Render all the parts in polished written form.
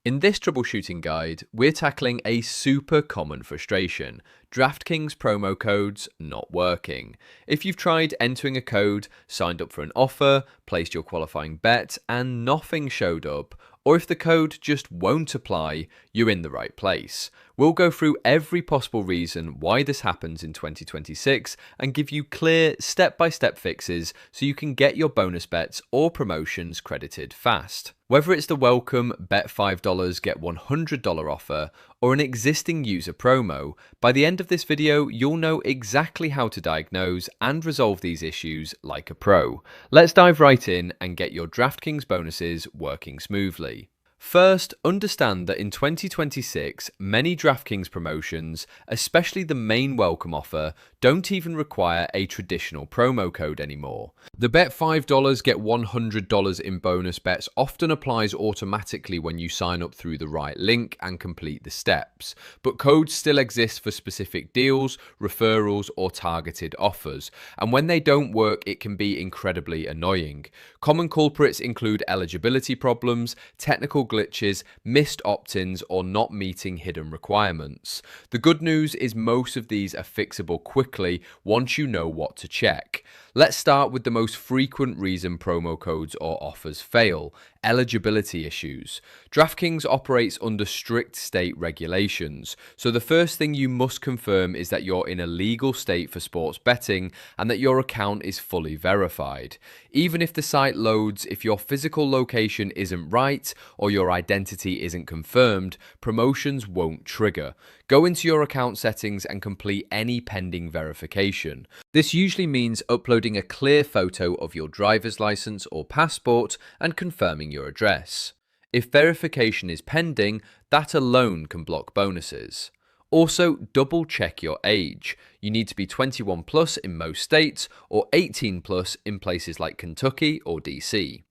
In this troubleshooting guide, we're tackling a super common frustration: DraftKings promo codes not working. If you've tried entering a code, signed up for an offer, placed your qualifying bet, and nothing showed up, or if the code just won't apply, you're in the right place. We'll go through every possible reason why this happens in 2026 and give you clear step-by-step fixes so you can get your bonus bets or promotions credited fast. Whether it's the welcome bet $5 get $100 offer or an existing user promo, by the end of this video you'll know exactly how to diagnose and resolve these issues like a pro. Let's dive right in and get your DraftKings bonuses working smoothly. First, understand that in 2026, many DraftKings promotions, especially the main welcome offer, don't even require a traditional promo code anymore. The bet $5 get $100 in bonus bets often applies automatically when you sign up through the right link and complete the steps, but codes still exist for specific deals, referrals, or targeted offers, and when they don't work, it can be incredibly annoying. Common culprits include eligibility problems, technical glitches, missed opt-ins, or not meeting hidden requirements. The good news is most of these are fixable quickly once you know what to check. Let's start with the most frequent reason promo codes or offers fail: eligibility issues. DraftKings operates under strict state regulations, so the first thing you must confirm is that you're in a legal state for sports betting and that your account is fully verified. Even if the site loads, if your physical location isn't right or your identity isn't confirmed, promotions won't trigger. Go into your account settings and complete any pending verification. This usually means uploading a clear photo of your driver's license or passport and confirming your address. If verification is pending, that alone can block bonuses. Also, double check your age. You need to be 21 plus in most states or 18 plus in places like Kentucky or DC.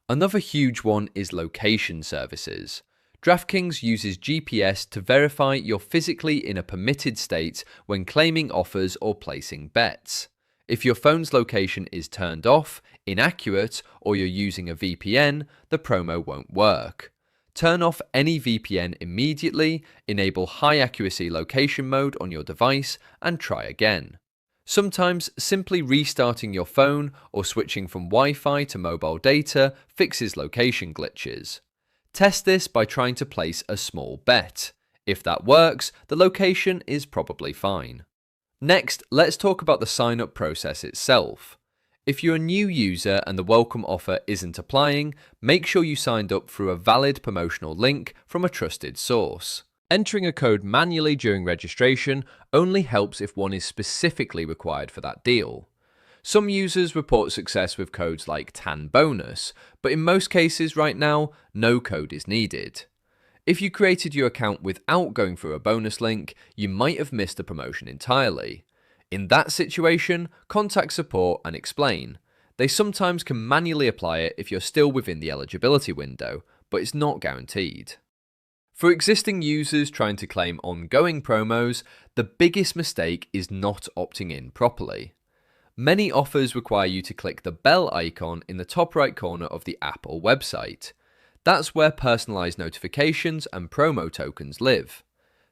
Another huge one is location services. DraftKings uses GPS to verify you're physically in a permitted state when claiming offers or placing bets. If your phone's location is turned off, inaccurate, or you're using a VPN, the promo won't work. Turn off any VPN immediately, enable high accuracy location mode on your device, and try again. Sometimes simply restarting your phone or switching from Wi-Fi to mobile data fixes location glitches. Test this by trying to place a small bet. If that works, the location is probably fine. Next, let's talk about the sign-up process itself. If you're a new user and the welcome offer isn't applying, make sure you signed up through a valid promotional link from a trusted source. Entering a code manually during registration only helps if one is specifically required for that deal. Some users report success with codes like TAN bonus, but in most cases right now, no code is needed. If you created your account without going through a bonus link, you might have missed the promotion entirely. In that situation, contact support and explain. They sometimes can manually apply it if you're still within the eligibility window, but it's not guaranteed. For existing users trying to claim ongoing promos, the biggest mistake is not opting in properly. Many offers require you to click the bell icon in the top right corner of the app or website. That's where personalized notifications and promo tokens live.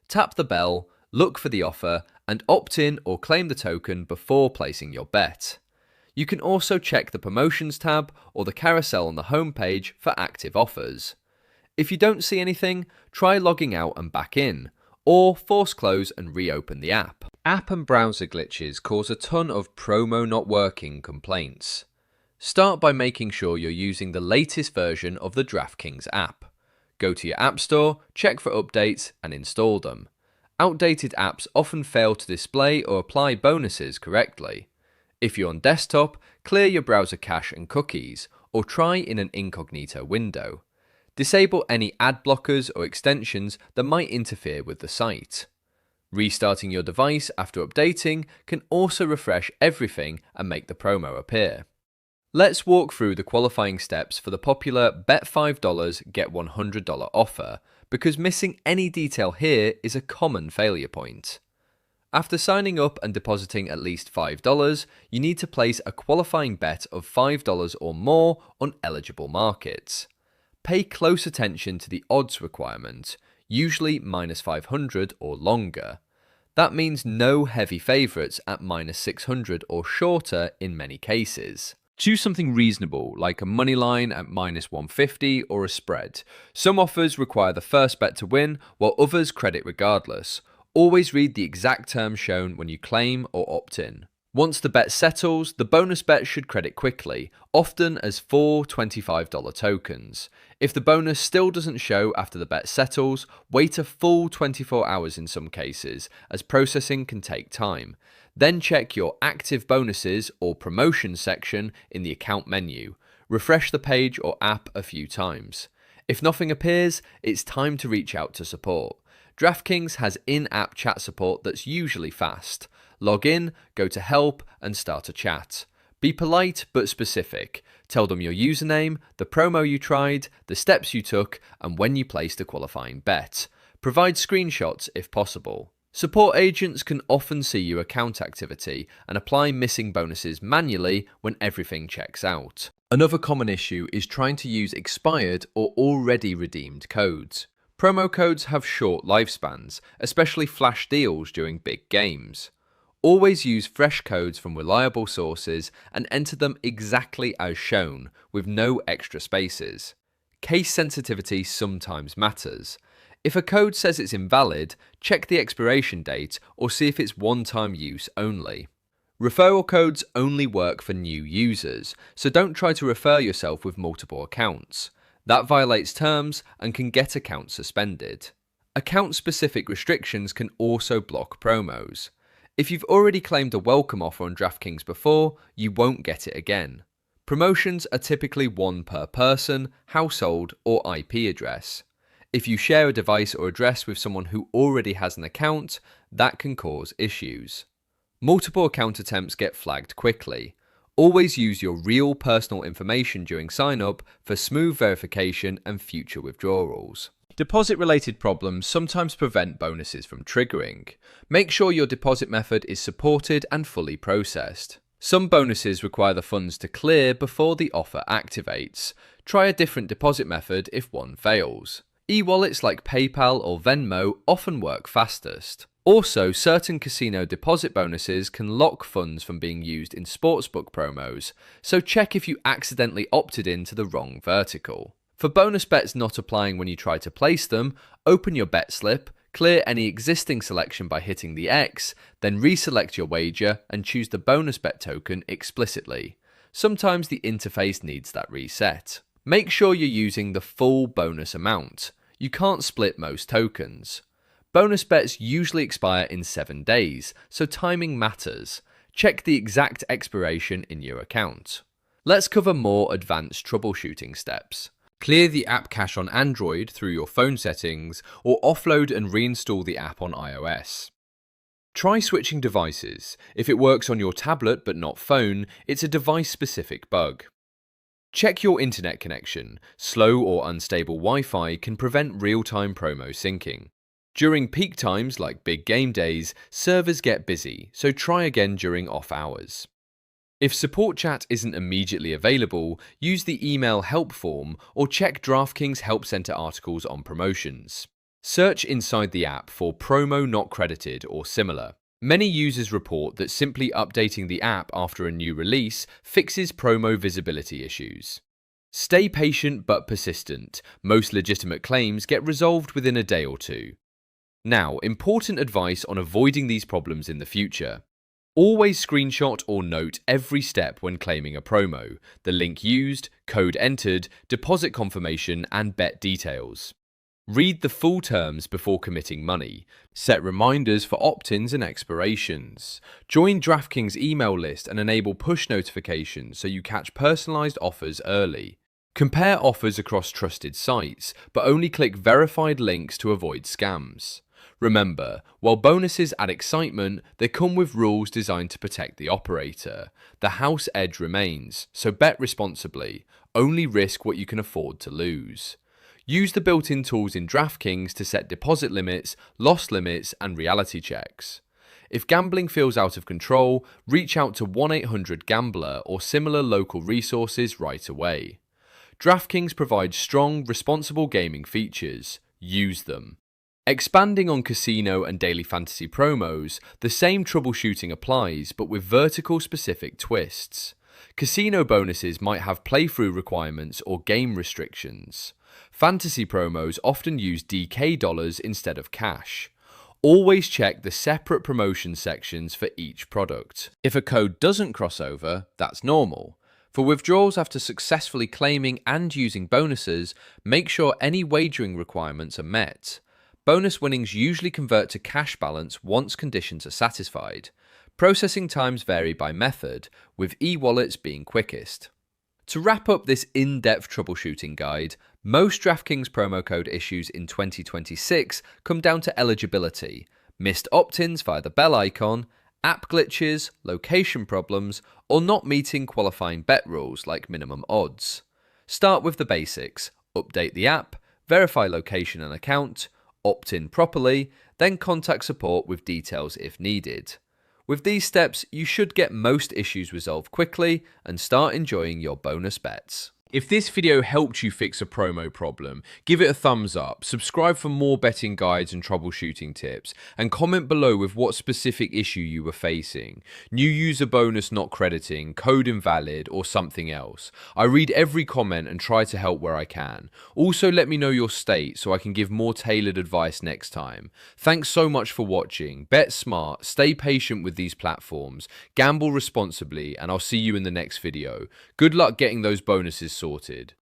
Tap the bell, look for the offer, and opt in or claim the token before placing your bet. You can also check the Promotions tab or the carousel on the homepage for active offers. If you don't see anything, try logging out and back in, or force close and reopen the app. App and browser glitches cause a ton of promo not working complaints. Start by making sure you're using the latest version of the DraftKings app. Go to your App Store, check for updates, and install them. Outdated apps often fail to display or apply bonuses correctly. If you're on desktop, clear your browser cache and cookies, or try in an incognito window. Disable any ad blockers or extensions that might interfere with the site. Restarting your device after updating can also refresh everything and make the promo appear. Let's walk through the qualifying steps for the popular bet $5 get $100 offer, because missing any detail here is a common failure point. After signing up and depositing at least $5, you need to place a qualifying bet of $5 or more on eligible markets. pay close attention to the odds requirement, usually -500 or longer. That means no heavy favourites at -600 or shorter in many cases. Choose something reasonable, like a money line at -150 or a spread. Some offers require the first bet to win, while others credit regardless. Always read the exact terms shown when you claim or opt in. Once the bet settles, the bonus bet should credit quickly, often as 4 $25 tokens. If the bonus still doesn't show after the bet settles, wait a full 24 hours in some cases, as processing can take time. Then check your active bonuses or promotions section in the account menu. Refresh the page or app a few times. If nothing appears, it's time to reach out to support. DraftKings has in-app chat support that's usually fast. Log in, go to help, and start a chat. Be polite but specific. Tell them your username, the promo you tried, the steps you took, and when you placed a qualifying bet. Provide screenshots if possible. Support agents can often see your account activity and apply missing bonuses manually when everything checks out. Another common issue is trying to use expired or already redeemed codes. Promo codes have short lifespans, especially flash deals during big games. Always use fresh codes from reliable sources and enter them exactly as shown, with no extra spaces. Case sensitivity sometimes matters. If a code says it's invalid, check the expiration date or see if it's one-time use only. Referral codes only work for new users, so don't try to refer yourself with multiple accounts. That violates terms and can get accounts suspended. Account-specific restrictions can also block promos. If you've already claimed a welcome offer on DraftKings before, you won't get it again. Promotions are typically one per person, household, or IP address. If you share a device or address with someone who already has an account, that can cause issues. Multiple account attempts get flagged quickly. Always use your real personal information during sign-up for smooth verification and future withdrawals. Deposit-related problems sometimes prevent bonuses from triggering. Make sure your deposit method is supported and fully processed. Some bonuses require the funds to clear before the offer activates. Try a different deposit method if one fails. E-wallets like PayPal or Venmo often work fastest. Also, certain casino deposit bonuses can lock funds from being used in sportsbook promos, so check if you accidentally opted into the wrong vertical. For bonus bets not applying when you try to place them, open your bet slip, clear any existing selection by hitting the X, then reselect your wager and choose the bonus bet token explicitly. Sometimes the interface needs that reset. Make sure you're using the full bonus amount. You can't split most tokens. Bonus bets usually expire in 7 days, so timing matters. Check the exact expiration in your account. Let's cover more advanced troubleshooting steps. Clear the app cache on Android through your phone settings, or offload and reinstall the app on iOS. Try switching devices. If it works on your tablet but not phone, it's a device-specific bug. Check your internet connection. Slow or unstable Wi-Fi can prevent real-time promo syncing. During peak times like big game days, servers get busy, so try again during off hours. If support chat isn't immediately available, use the email help form or check DraftKings Help Center articles on promotions. Search inside the app for promo not credited or similar. Many users report that simply updating the app after a new release fixes promo visibility issues. Stay patient but persistent. Most legitimate claims get resolved within a day or two. Now, important advice on avoiding these problems in the future. Always screenshot or note every step when claiming a promo: the link used, code entered, deposit confirmation, and bet details. Read the full terms before committing money. Set reminders for opt-ins and expirations. Join DraftKings email list and enable push notifications so you catch personalized offers early. Compare offers across trusted sites, but only click verified links to avoid scams. Remember, while bonuses add excitement, they come with rules designed to protect the operator. The house edge remains, so bet responsibly. Only risk what you can afford to lose. Use the built-in tools in DraftKings to set deposit limits, loss limits, and reality checks. If gambling feels out of control, reach out to 1-800-GAMBLER or similar local resources right away. DraftKings provides strong, responsible gaming features. Use them. Expanding on casino and daily fantasy promos, the same troubleshooting applies, but with vertical specific twists. Casino bonuses might have playthrough requirements or game restrictions. Fantasy promos often use DK dollars instead of cash. Always check the separate promotion sections for each product. If a code doesn't cross over, that's normal. For withdrawals after successfully claiming and using bonuses, make sure any wagering requirements are met. Bonus winnings usually convert to cash balance once conditions are satisfied. Processing times vary by method, with e-wallets being quickest. To wrap up this in-depth troubleshooting guide, most DraftKings promo code issues in 2026 come down to eligibility, missed opt-ins via the bell icon, app glitches, location problems, or not meeting qualifying bet rules like minimum odds. Start with the basics, update the app, verify location and account, opt in properly, then contact support with details if needed. With these steps, you should get most issues resolved quickly and start enjoying your bonus bets. If this video helped you fix a promo problem, give it a thumbs up, subscribe for more betting guides and troubleshooting tips, and comment below with what specific issue you were facing. New user bonus not crediting, code invalid, or something else. I read every comment and try to help where I can. Also, let me know your state so I can give more tailored advice next time. Thanks so much for watching. Bet smart, stay patient with these platforms, gamble responsibly, and I'll see you in the next video. Good luck getting those bonuses sorted.